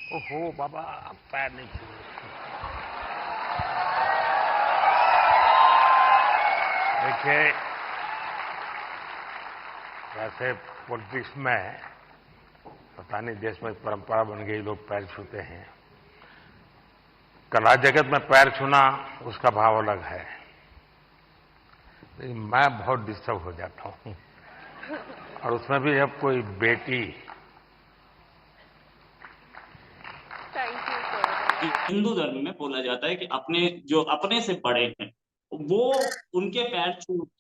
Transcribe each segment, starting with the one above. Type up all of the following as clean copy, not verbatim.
ओहो बाबा, पैर नहीं छूए। देखिए, वैसे पॉलिटिक्स में पता नहीं देश में परंपरा बन गई, लोग पैर छूते हैं। कला जगत में पैर छूना उसका भाव अलग है, लेकिन मैं बहुत डिस्टर्ब हो जाता हूं। और उसमें भी अब कोई बेटी। हिंदू धर्म में बोला जाता है कि अपने जो अपने से बड़े हैं वो उनके पैर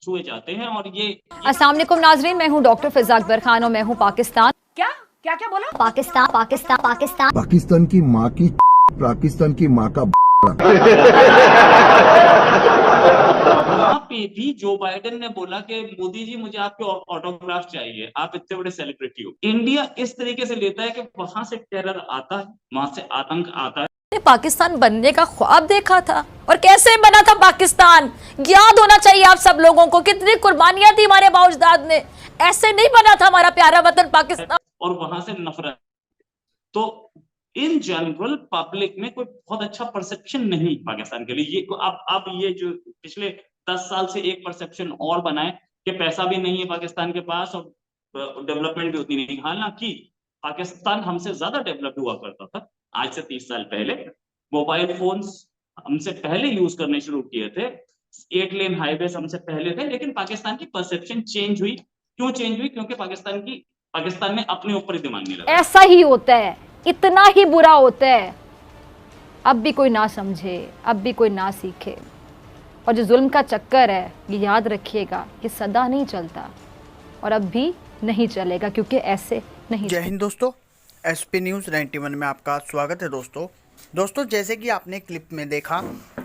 छुए जाते हैं। और ये अस्सलाम वालेकुम नाजरीन, मैं हूं डॉक्टर फिजा अकबर खान और मैं हूं पाकिस्तान। क्या क्या क्या बोला? पाकिस्तान पाकिस्तान पाकिस्तान पाकिस्तान की माँ की पाकिस्तान की माँ का वहां पे भी जो बाइडेन ने बोला कि मोदी जी मुझे आपके ऑटोग्राफ चाहिए, आप इतने बड़े सेलिब्रिटी हो। इंडिया इस तरीके से लेता है कि वहां से टेरर आता है, वहां से आतंक आता है। पाकिस्तान बनने का ख्वाब देखा था, और कैसे बना था पाकिस्तान, याद होना चाहिए आप सब लोगों को। कितनी कुर्बानियां दी हमारे बाउजदाद ने, ऐसे नहीं बना था हमारा प्यारा वतन पाकिस्तान। और वहां से नफरत। तो इन जनरल पब्लिक में कोई बहुत अच्छा परसेप्शन नहीं पाकिस्तान के लिए। ये अब ये जो पिछले 10 साल से एक परसेप्शन और बनाए कि पैसा भी नहीं है पाकिस्तान के पास और डेवलपमेंट भी उतनी नहीं। हालांकि पाकिस्तान हमसे ज्यादा डेवलप हुआ करता था आज से 30 साल पहले। मोबाइल फोन्स हमसे पहले यूज करने शुरू किए थे, 8 लेन हाईवे हमसे पहले थे। लेकिन पाकिस्तान की परसेप्शन चेंज हुई। क्यों चेंज हुई? क्योंकि पाकिस्तान ने अपने ऊपर ही दिमाग नहीं लगाया। ऐसा ही होता है, इतना ही बुरा होता है। अब भी कोई ना समझे, अब भी कोई ना सीखे। और जो जुल्म का चक्कर है, ये याद रखिएगा, ये सदा नहीं चलता और अब भी नहीं चलेगा, क्योंकि ऐसे नहीं। जय हिंद दोस्तों, एसपी न्यूज़ 91 में आपका स्वागत है। दोस्तों जैसे कि आपने क्लिप में देखा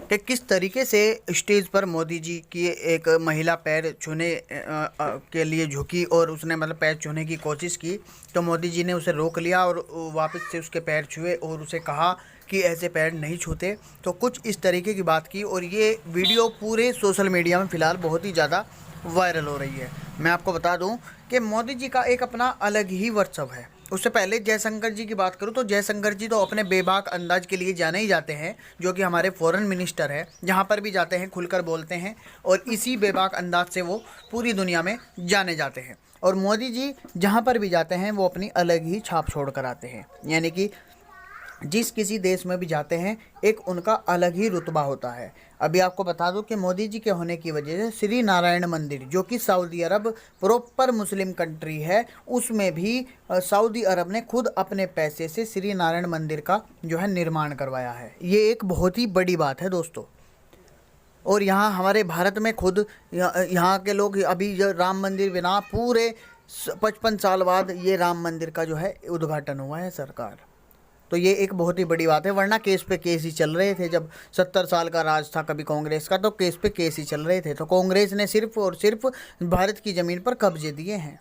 कि किस तरीके से स्टेज पर मोदी जी की एक महिला पैर छूने के लिए झुकी और उसने मतलब पैर छूने की कोशिश की, तो मोदी जी ने उसे रोक लिया और वापस से उसके पैर छुए और उसे कहा कि ऐसे पैर नहीं छूते। तो कुछ इस तरीके की बात की और ये वीडियो पूरे सोशल मीडिया में फ़िलहाल बहुत ही ज़्यादा वायरल हो रही है। मैं आपको बता दूं कि मोदी जी का एक अपना अलग ही वर्चस्व है। उससे पहले जयशंकर जी की बात करूं तो जयशंकर जी तो अपने बेबाक अंदाज के लिए जाने ही जाते हैं, जो कि हमारे फॉरेन मिनिस्टर है। जहां पर भी जाते हैं खुलकर बोलते हैं और इसी बेबाक अंदाज से वो पूरी दुनिया में जाने जाते हैं। और मोदी जी जहां पर भी जाते हैं वो अपनी अलग ही छाप छोड़ कर आते हैं। यानी कि जिस किसी देश में भी जाते हैं एक उनका अलग ही रुतबा होता है। अभी आपको बता दूं कि मोदी जी के होने की वजह से श्री नारायण मंदिर, जो कि सऊदी अरब प्रॉपर मुस्लिम कंट्री है, उसमें भी सऊदी अरब ने खुद अपने पैसे से श्री नारायण मंदिर का जो है निर्माण करवाया है। ये एक बहुत ही बड़ी बात है दोस्तों। और यहाँ हमारे भारत में खुद यहाँ के लोग अभी जो राम मंदिर बिना पूरे 55 साल बाद ये राम मंदिर का जो है उद्घाटन हुआ है सरकार। तो ये एक बहुत ही बड़ी बात है, वरना केस पे केस ही चल रहे थे। जब 70 साल का राज था कभी कांग्रेस का, तो केस पे केस ही चल रहे थे। तो कांग्रेस ने सिर्फ और सिर्फ भारत की ज़मीन पर कब्जे दिए हैं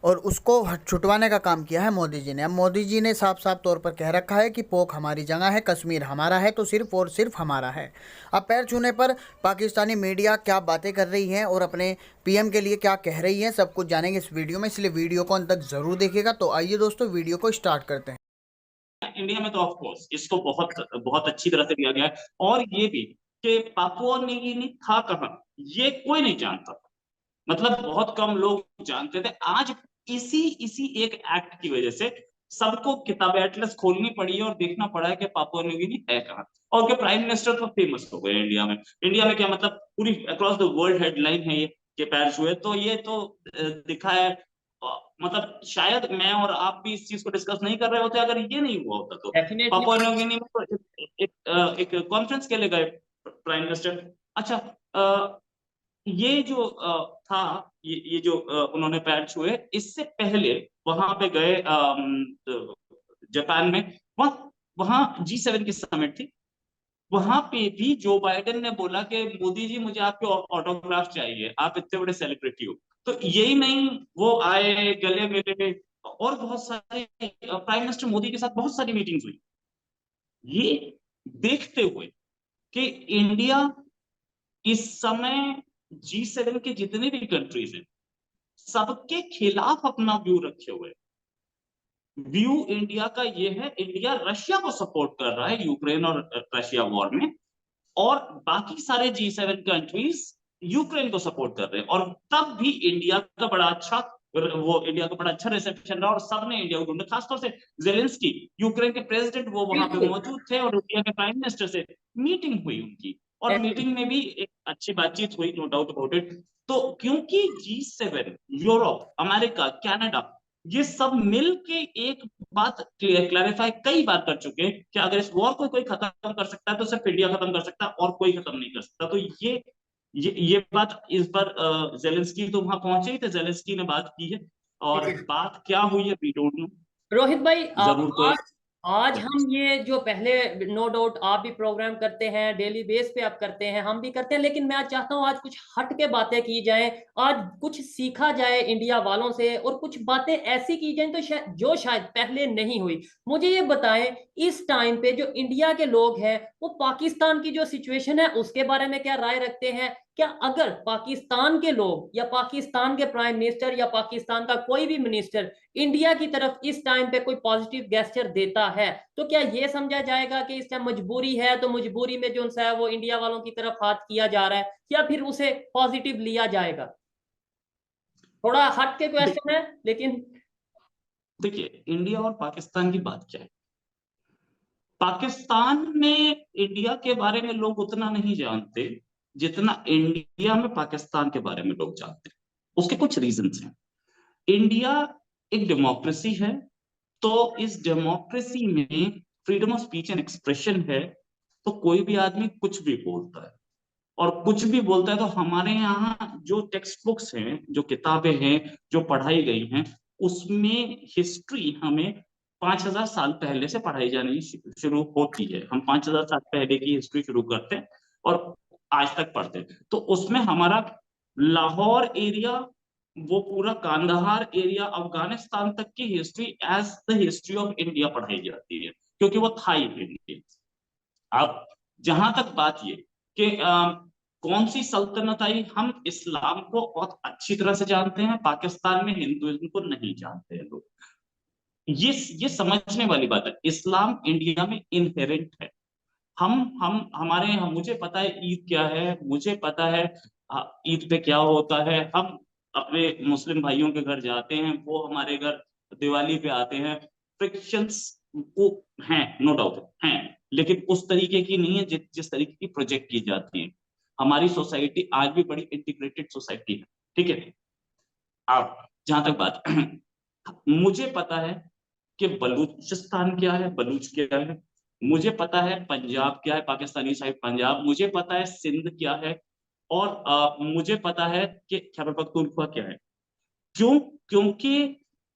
और उसको छुटवाने का काम किया है मोदी जी ने। अब मोदी जी ने साफ साफ तौर पर कह रखा है कि पोक हमारी जगह है, कश्मीर हमारा है, तो सिर्फ और सिर्फ हमारा है। अब पैर छूने पर पाकिस्तानी मीडिया क्या बातें कर रही हैं और अपने पीएम के लिए क्या कह रही हैं, सब कुछ जानेंगे इस वीडियो में, इसलिए वीडियो को अंत तक ज़रूर देखिएगा। तो आइए दोस्तों वीडियो को स्टार्ट करते हैं। इंडिया में तो ऑफ कोर्स इसको बहुत बहुत अच्छी तरह से दिया गया है। और ये भी कि पापुआ न्यू गिनी था कहाँ, ये कोई नहीं जानता था। मतलब बहुत कम लोग जानते थे। आज इसी इसी एक एक्ट की वजह से सबको किताब एटलस खोलनी पड़ी है और देखना पड़ा है कि पापुआ न्यू गिनी है कहाँ। और के प्राइम मिनिस्टर तो फेमस हो गए इंडिया में। इंडिया में क्या मतलब पूरी अक्रॉस द वर्ल्ड हेडलाइन है ये कि पैर छुए। तो ये तो दिखा है। मतलब शायद मैं और आप भी इस चीज को डिस्कस नहीं कर रहे होते अगर ये नहीं हुआ होता। तो पापुआ न्यू गिनी में तो एक कॉन्फ्रेंस के लिए गए प्राइम मिनिस्टर। अच्छा, ये जो था, ये जो उन्होंने पैर छुए, इससे पहले वहां पे गए जापान में। वहां वहां G7 की समिट थी। वहां पे भी जो बाइडेन ने बोला कि मोदी जी मुझे आपके ऑटोग्राफ चाहिए, आप इतने बड़े सेलिब्रिटी हो। तो यही नहीं, वो आए, गले मिले और बहुत सारे प्राइम मिनिस्टर मोदी के साथ बहुत सारी मीटिंग्स हुई। ये देखते हुए कि इंडिया इस समय G7 के जितने भी कंट्रीज हैं सबके खिलाफ अपना व्यू रखे हुए। व्यू इंडिया का ये है, इंडिया रशिया को सपोर्ट कर रहा है यूक्रेन और रशिया वॉर में, और बाकी सारे G7 कंट्रीज यूक्रेन को सपोर्ट कर रहे हैं। और तब भी इंडिया का बड़ा अच्छा रिसेप्शन रहा और सबने इंडिया को ढूंढा, खासतौर से जेलेंस्की यूक्रेन के प्रेसिडेंट वो वहां पे मौजूद थे और इंडिया के प्राइम मिनिस्टर से मीटिंग हुई उनकी, और मीटिंग में भी एक अच्छी बातचीत हुई, नो डाउट अबाउट इट। तो क्योंकि G7 यूरोप, अमेरिका, कनाडा, ये सब मिल के एक बात क्लैरिफाई कई बार कर चुके हैं कि अगर इस वॉर को कोई खत्म कर सकता है तो सिर्फ इंडिया खत्म कर सकता है और कोई खत्म नहीं कर सकता। तो ये बात इस बार जेलेंस्की तो वहां पहुंचे ही थे, जेलेंस्की ने बात की है, और बात क्या हुई है वी डोंट नो। रोहित भाई, जरूर कोई आज हम ये जो पहले, नो डाउट आप भी प्रोग्राम करते हैं, डेली बेस पे आप करते हैं, हम भी करते हैं, लेकिन मैं आज चाहता हूं आज कुछ हट के बातें की जाएं, आज कुछ सीखा जाए इंडिया वालों से, और कुछ बातें ऐसी की जाएं तो जो शायद पहले नहीं हुई। मुझे ये बताएं, इस टाइम पे जो इंडिया के लोग हैं वो पाकिस्तान की जो सिचुएशन है उसके बारे में क्या राय रखते हैं? क्या अगर पाकिस्तान के लोग या पाकिस्तान के प्राइम मिनिस्टर या पाकिस्तान का कोई भी मिनिस्टर इंडिया की तरफ इस टाइम पे कोई पॉजिटिव गेस्चर देता है तो क्या ये समझा जाएगा कि इस टाइम मजबूरी है, तो मजबूरी में जो है वो इंडिया वालों की तरफ हाथ किया जा रहा है, या फिर उसे पॉजिटिव लिया जाएगा? थोड़ा हट के क्वेश्चन है, लेकिन देखिए इंडिया और पाकिस्तान की बात क्या है। पाकिस्तान में इंडिया के बारे में लोग उतना नहीं जानते जितना इंडिया में पाकिस्तान के बारे में लोग जानते हैं। उसके कुछ रीजंस हैं। इंडिया एक डेमोक्रेसी है, तो इस डेमोक्रेसी में freedom of speech and expression है, तो कोई भी आदमी कुछ भी बोलता है, और कुछ भी बोलता है। तो हमारे यहाँ जो टेक्स्ट बुक्स हैं, जो किताबें हैं, जो पढ़ाई गई हैं, उसमें हिस्ट्री हमें 5000 साल पहले से पढ़ाई जानी शुरू होती है। हम 5000 साल पहले की हिस्ट्री शुरू करते हैं और आज तक पढ़ते हैं। तो उसमें हमारा लाहौर एरिया, वो पूरा कांधार एरिया, अफगानिस्तान तक की history as the history of India पढ़ाई जाती है, क्योंकि वो था ही इंडिया। अब जहां तक बात ये कि कौन सी सल्तनत आई, हम इस्लाम को बहुत अच्छी तरह से जानते हैं, पाकिस्तान में हिंदुइज्म को नहीं जानते हैं लोग। ये समझने वाली बात है। इस्लाम इंडिया में इनहेरेंट है। मुझे पता है ईद क्या है, मुझे पता है ईद पे क्या होता है। हम अपने मुस्लिम भाइयों के घर जाते हैं, वो हमारे घर दिवाली पे आते हैं। फ्रिक्शंस वो हैं, नो डाउट हैं, लेकिन उस तरीके की नहीं है जिस तरीके की प्रोजेक्ट की जाती है। हमारी सोसाइटी आज भी बड़ी इंटीग्रेटेड सोसाइटी है, ठीक है। अब जहां तक बात मुझे पता है कि बलूचिस्तान क्या है, बलूच क्या है, मुझे पता है पंजाब क्या है, पाकिस्तानी साइड पंजाब, मुझे पता है सिंध क्या है, और मुझे पता है कि खैबर पख्तूनख्वा क्या है। क्यों? क्योंकि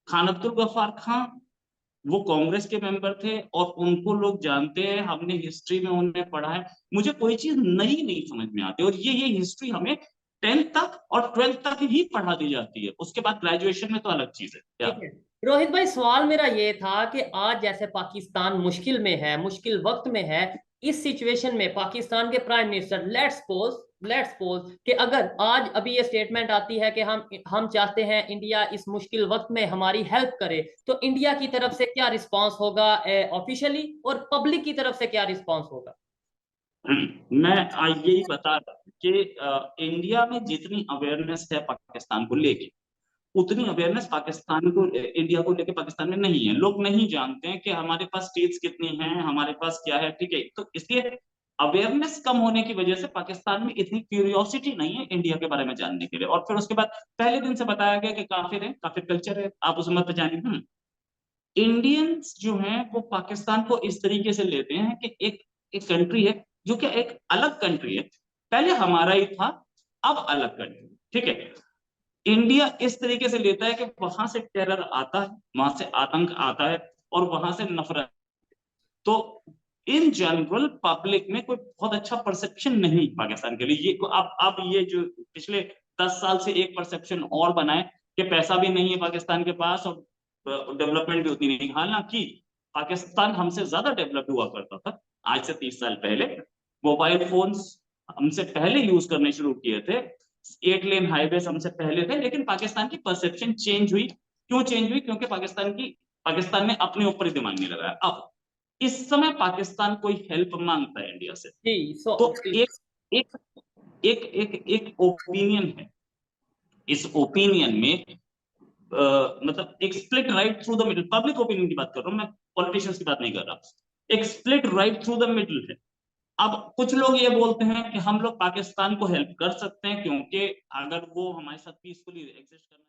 खान अब्दुल गफ्फार खां वो कांग्रेस के मेंबर थे और उनको लोग जानते हैं, हमने हिस्ट्री में उन्हें पढ़ा है। मुझे कोई चीज नई नहीं समझ में आती, और ये हिस्ट्री हमें 10th तक और 12th तक ही पढ़ा दी जाती है। उसके बाद ग्रेजुएशन में तो अलग चीज है। ठीक है रोहित भाई, सवाल मेरा ये था कि आज जैसे पाकिस्तान मुश्किल में है, मुश्किल वक्त में है, इस सिचुएशन में पाकिस्तान के प्राइम मिनिस्टर, लेट्स सपोज कि अगर आज अभी ये स्टेटमेंट आती है कि हम चाहते हैं इंडिया इस मुश्किल वक्त में हमारी हेल्प करे, तो इंडिया की तरफ से क्या रिस्पांस होगा ऑफिशियली, और पब्लिक की तरफ से क्या रिस्पांस होगा? मैं यही बता रहा कि इंडिया में जितनी अवेयरनेस है पाकिस्तान को लेके, उतनी अवेयरनेस पाकिस्तान को, इंडिया को लेके पाकिस्तान में नहीं है। लोग नहीं जानते हैं कि हमारे पास स्टेट्स कितनी हैं, हमारे पास क्या है, ठीक है। तो इसलिए अवेयरनेस कम होने की वजह से पाकिस्तान में इतनी क्यूरियोसिटी नहीं है इंडिया के बारे में जानने के लिए। और फिर उसके बाद पहले दिन से बताया गया कि काफिर है, काफिर कल्चर है, आप उस मत पे जानिए। इंडियंस जो हैं वो पाकिस्तान को इस तरीके से लेते हैं कि एक कंट्री है जो कि एक अलग कंट्री है, पहले हमारा ही था, अब अलग कंट्री, ठीक है। इंडिया इस तरीके से लेता है कि वहां से टेरर आता है, वहां से आतंक आता है, और वहां से नफरत। तो इन जनरल पब्लिक में कोई बहुत अच्छा परसेप्शन नहीं पाकिस्तान के लिए। ये अब ये जो पिछले 10 साल से एक परसेप्शन और बनाए कि पैसा भी नहीं है पाकिस्तान के पास और डेवलपमेंट भी उतनी नहीं। हालांकि पाकिस्तान हमसे ज्यादा डेवलप हुआ करता था आज से 30 साल पहले। मोबाइल फोन्स हमसे पहले यूज करने शुरू किए थे, 8 लेन हाईवे हमसे पहले थे, लेकिन पाकिस्तान की परसेप्शन चेंज हुई। क्यों चेंज हुई? क्योंकि पाकिस्तान की पाकिस्तान ने अपने ऊपर ही दिमाग नहीं लगाया। अब इस समय पाकिस्तान कोई हेल्प मांगता है इंडिया से, जी, तो एक ओपिनियन है, इस ओपिनियन में मतलब एक split right through the middle, public opinion की बात कर रहा हूं मैं, पॉलिटिशियंस की बात नहीं कर रहा, एक split right through the middle है। अब कुछ लोग ये बोलते हैं कि हम लोग पाकिस्तान को हेल्प कर सकते हैं क्योंकि अगर वो हमारे साथ पीसफुली एग्जिस्ट करना